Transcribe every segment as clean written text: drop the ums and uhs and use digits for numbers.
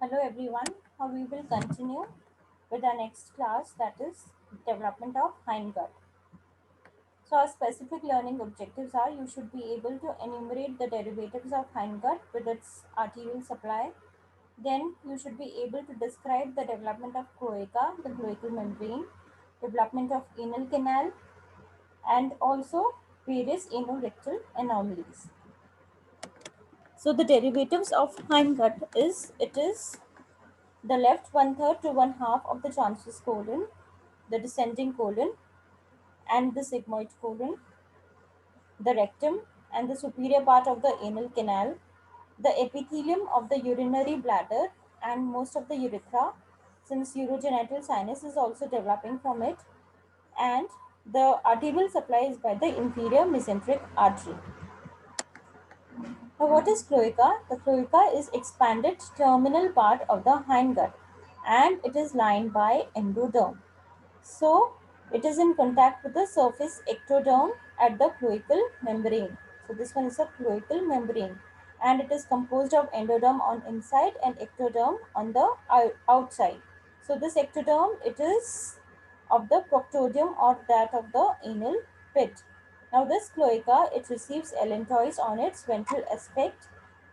Hello everyone. Now we will continue with our next class, that is development of hindgut. So our specific learning objectives are: you should be able to enumerate the derivatives of hindgut with its arterial supply. Then you should be able to describe the development of cloaca, the cloacal membrane, development of anal canal, and also various anorectal anomalies. So the derivatives of hindgut is: it is the left one third to one half of the transverse colon, the descending colon, and the sigmoid colon, the rectum, and the superior part of the anal canal, the epithelium of the urinary bladder, and most of the urethra, since urogenital sinus is also developing from it, and the arterial supply is by the inferior mesenteric artery. Now, what is cloaca? The cloaca is expanded terminal part of the hindgut, and it is lined by endoderm. So it is in contact with the surface ectoderm at the cloacal membrane. So this one is a cloacal membrane, and it is composed of endoderm on inside and ectoderm on the outside. So this ectoderm, it is of the proctodium or that of the anal pit. Now this cloaca, it receives allantois on its ventral aspect,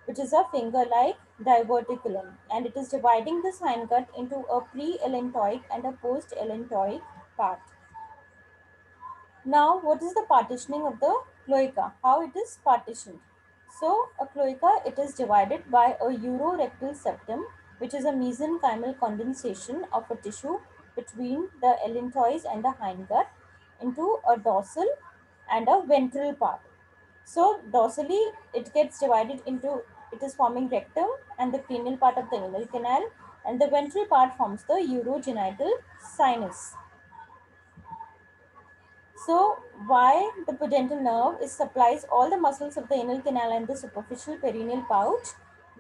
which is a finger-like diverticulum, and it is dividing this hindgut into a pre-allantoic and a post-allantoic part. Now, what is the partitioning of the cloaca? How it is partitioned? So, a cloaca, it is divided by a urorectal septum, which is a mesenchymal condensation of a tissue between the allantois and the hindgut, into a dorsal and a ventral part. So dorsally, it gets divided into, it is forming rectum and the cranial part of the anal canal, and the ventral part forms the urogenital sinus. So why the pudendal nerve is supplies all the muscles of the anal canal and the superficial perineal pouch?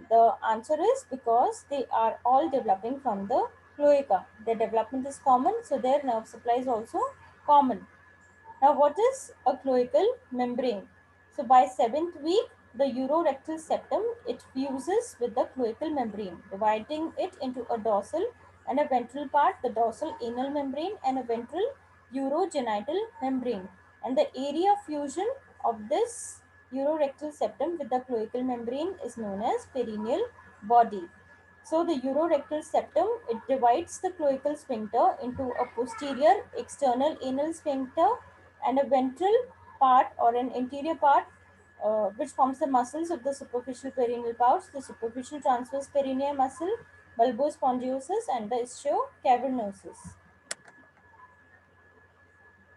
The answer is because they are all developing from the cloaca. Their development is common, so their nerve supply is also common. Now, what is a cloacal membrane? So, by seventh week, the urorectal septum, it fuses with the cloacal membrane, dividing it into a dorsal and a ventral part, the dorsal anal membrane and a ventral urogenital membrane. And the area of fusion of this urorectal septum with the cloacal membrane is known as perineal body. So the urorectal septum, it divides the cloacal sphincter into a posterior external anal sphincter and a ventral part or an interior part, which forms the muscles of the superficial perineal pouch, the superficial transverse perineal muscle, bulbospongiosus, and the ischiocavernosus.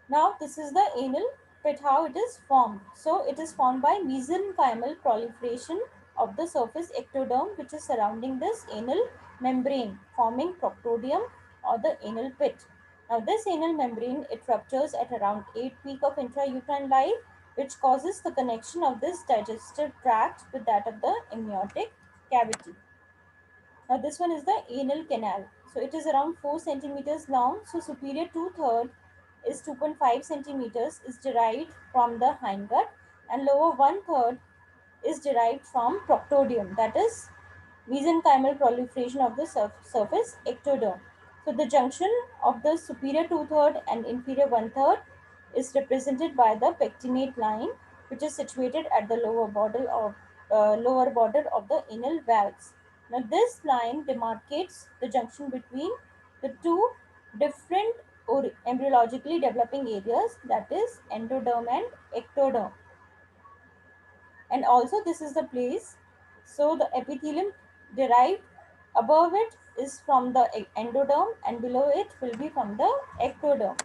Now, this is the anal pit, how it is formed. So, it is formed by mesenchymal proliferation of the surface ectoderm, which is surrounding this anal membrane, forming proctodium or the anal pit. Now, this anal membrane, it ruptures at around 8 week of intrauterine life, which causes the connection of this digestive tract with that of the amniotic cavity. Now, this one is the anal canal. So, it is around 4 centimeters long. So, superior two-third is 2.5 centimeters is derived from the hindgut, and lower one-third is derived from proctodium, that is mesenchymal proliferation of the surface ectoderm. So, the junction of the superior two-third and inferior one-third is represented by the pectinate line, which is situated at the lower border of the anal valves. Now, this line demarcates the junction between the two different or embryologically developing areas, that is endoderm and ectoderm. And also this is the place, so the epithelium derived above it is from the endoderm and below it will be from the ectoderm.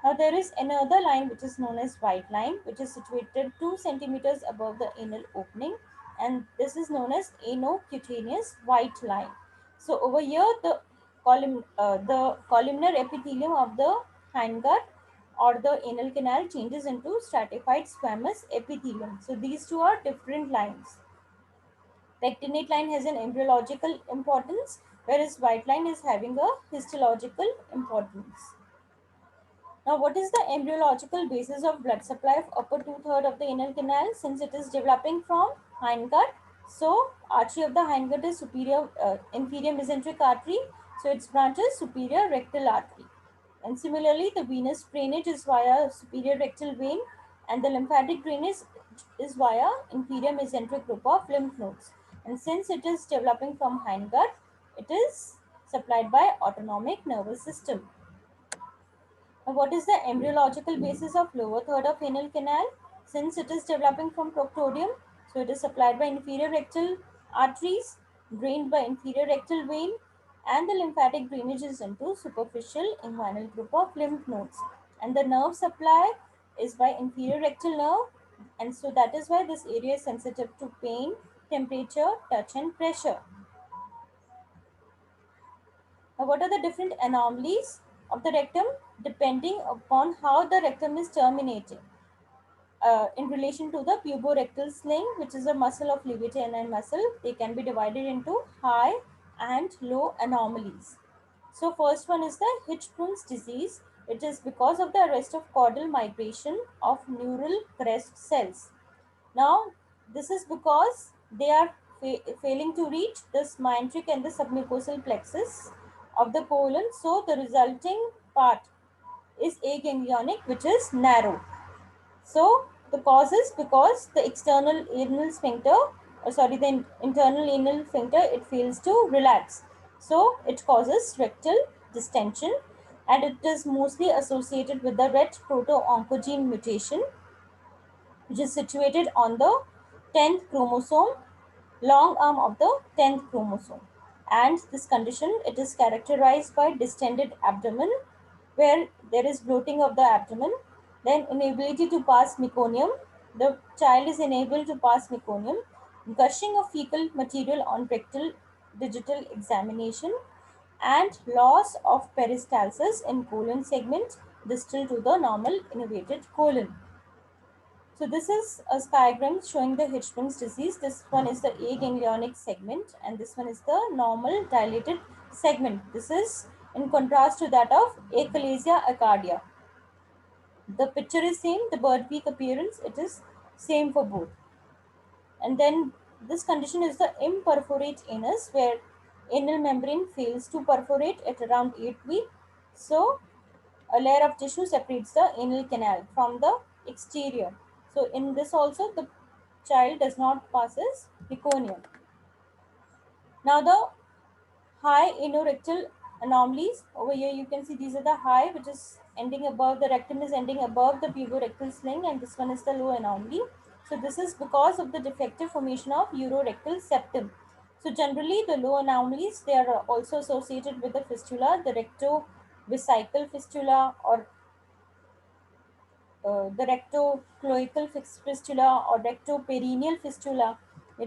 Now there is another line which is known as white line, which is situated 2 centimeters above the anal opening, and this is known as anocutaneous white line. So over here the columnar epithelium of the hindgut or the anal canal changes into stratified squamous epithelium. So these two are different lines. Pectinate line has an embryological importance, whereas white line is having a histological importance. Now, what is the embryological basis of blood supply of upper two-third of the anal canal, since it is developing from hindgut? So artery of the hindgut is inferior mesenteric artery. So its branch is superior rectal artery. And similarly, the venous drainage is via superior rectal vein, and the lymphatic drainage is via inferior mesenteric group of lymph nodes. And since it is developing from hindgut, it is supplied by autonomic nervous system. Now, what is the embryological basis of lower third of anal canal? Since it is developing from proctorium, so it is supplied by inferior rectal arteries, drained by inferior rectal vein, and the lymphatic drainage is into superficial inguinal group of lymph nodes. And the nerve supply is by inferior rectal nerve, and so that is why this area is sensitive to pain, temperature, touch, and pressure. Now, what are the different anomalies of the rectum? Depending upon how the rectum is terminating. In relation to the puborectal sling, which is a muscle of leviathan muscle, they can be divided into high and low anomalies. So first one is the Hirschsprung's disease. It is because of the arrest of caudal migration of neural crest cells. Now, this is because they are failing to reach the mesenteric and the submucosal plexus of the colon. So, the resulting part is aganglionic, which is narrow. So, the cause is because the external anal sphincter, the internal anal sphincter, it fails to relax. So, it causes rectal distension, and it is mostly associated with the Rett proto-oncogene mutation, which is situated on the 10th chromosome, long arm of the 10th chromosome. And this condition, it is characterized by distended abdomen, where there is bloating of the abdomen, then inability to pass meconium. The child is unable to pass meconium, gushing of fecal material on rectal digital examination, and loss of peristalsis in colon segment distal to the normal innervated colon. So this is a diagram showing the Hirschsprung's disease. This one is the aganglionic segment, and this one is the normal dilated segment. This is in contrast to that of achalasia accardia. The picture is same, the bird beak appearance, it is same for both. And then this condition is the imperforate anus, where anal membrane fails to perforate at around 8 weeks. So a layer of tissue separates the anal canal from the exterior. So in this also the child does not passes meconium. Now the high anorectal anomalies, over here you can see these are the high, which is ending above, the rectum is ending above the puborectal sling, and this one is the low anomaly. So this is because of the defective formation of urorectal septum. So generally the low anomalies, they are also associated with the fistula, the rectovesical fistula, or the rectocloacal fistula or rectoperineal fistula.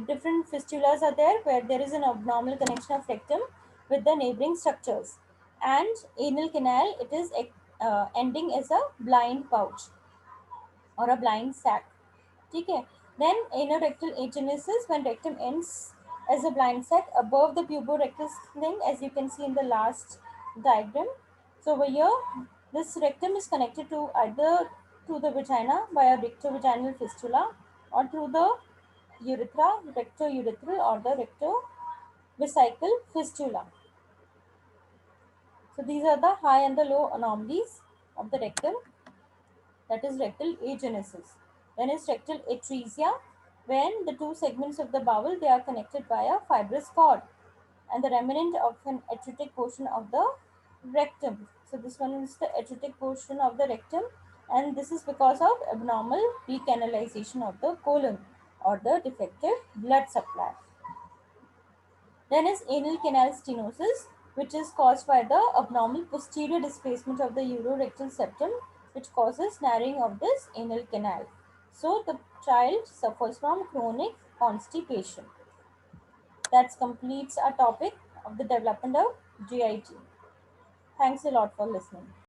Different fistulas are there where there is an abnormal connection of rectum with the neighboring structures. And anal canal, it is ending as a blind pouch or a blind sac. Okay. Then anorectal agenesis, when rectum ends as a blind sac above the puborectal sling, as you can see in the last diagram. So over here, this rectum is connected to either to the vagina by a rectovaginal fistula, or through the urethra, rectourethral, or the rectovesical fistula. So these are the high and the low anomalies of the rectum, that is rectal agenesis. Then is rectal atresia, when the two segments of the bowel, they are connected by a fibrous cord, and the remnant of an atretic portion of the rectum. So this one is the atretic portion of the rectum, and this is because of abnormal recanalization of the colon or the defective blood supply. Then is anal canal stenosis, which is caused by the abnormal posterior displacement of the urorectal septum, which causes narrowing of this anal canal. So the child suffers from chronic constipation. That completes our topic of the development of GIT. Thanks a lot for listening.